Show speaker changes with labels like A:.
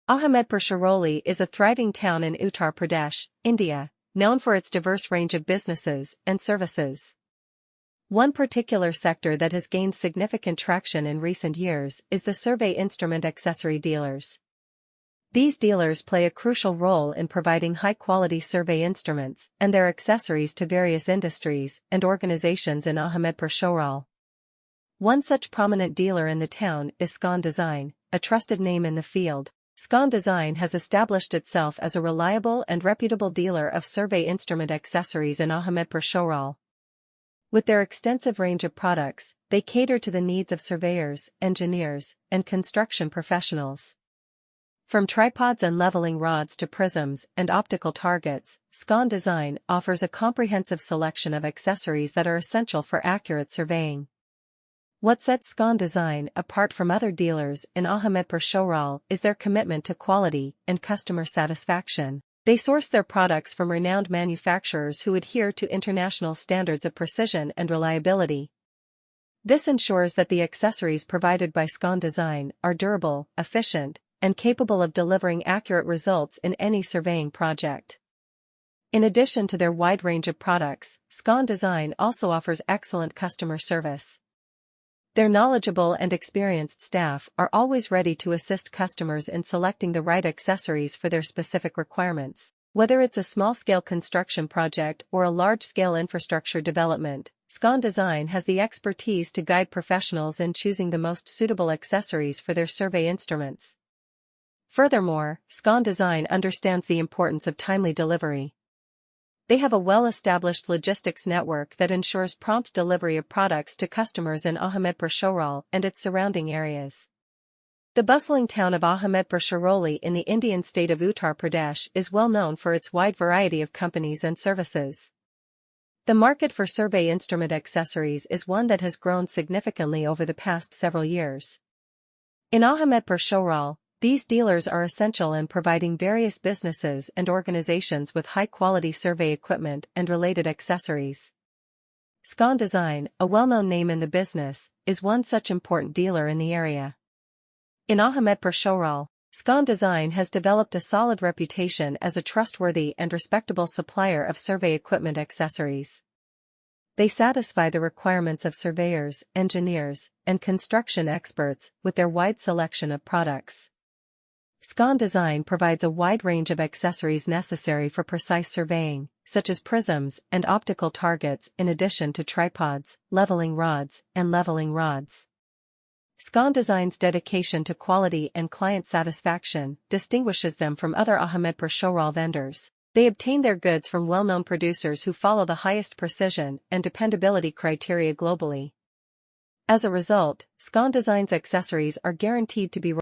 A: Ahamedpur Chauroli is a thriving town in Uttar Pradesh, India, known for its diverse range of businesses and services. One particular sector that has gained significant traction in recent years is the survey instrument accessory dealers. These dealers play a crucial role in providing high-quality survey instruments and their accessories to various industries and organizations in Ahamedpur Chaurol. One such prominent dealer in the town is Scon Design, a trusted name in the field. Scon Design has established itself as a reliable and reputable dealer of survey instrument accessories in Ahamedpur Chaurol. With their extensive range of products, they cater to the needs of surveyors, engineers, and construction professionals. From tripods and leveling rods to prisms and optical targets, Scon Design offers a comprehensive selection of accessories that are essential for accurate surveying. What sets Scon Design apart from other dealers in Ahamedpur Chaurol is their commitment to quality and customer satisfaction. They source their products from renowned manufacturers who adhere to international standards of precision and reliability. This ensures that the accessories provided by Scon Design are durable, efficient, and capable of delivering accurate results in any surveying project. In addition to their wide range of products, Scon Design also offers excellent customer service. Their knowledgeable and experienced staff are always ready to assist customers in selecting the right accessories for their specific requirements. Whether it's a small-scale construction project or a large-scale infrastructure development, Scon Design has the expertise to guide professionals in choosing the most suitable accessories for their survey instruments. Furthermore, Scon Design understands the importance of timely delivery. They have a well-established logistics network that ensures prompt delivery of products to customers in Ahamedpur Chaurol and its surrounding areas. The bustling town of Ahamedpur Chauroli in the Indian state of Uttar Pradesh is well known for its wide variety of companies and services. The market for survey instrument accessories is one that has grown significantly over the past several years. In Ahamedpur Chaurol, these dealers are essential in providing various businesses and organizations with high-quality survey equipment and related accessories. Scon Design, a well-known name in the business, is one such important dealer in the area. In Ahamedpur Chaurol, Scon Design has developed a solid reputation as a trustworthy and respectable supplier of survey equipment accessories. They satisfy the requirements of surveyors, engineers, and construction experts with their wide selection of products. Scon Design provides a wide range of accessories necessary for precise surveying, such as prisms and optical targets in addition to tripods, leveling rods, and leveling rods. Scon Design's dedication to quality and client satisfaction distinguishes them from other Ahamedpur Chaurol vendors. They obtain their goods from well-known producers who follow the highest precision and dependability criteria globally. As a result, Scon Design's accessories are guaranteed to be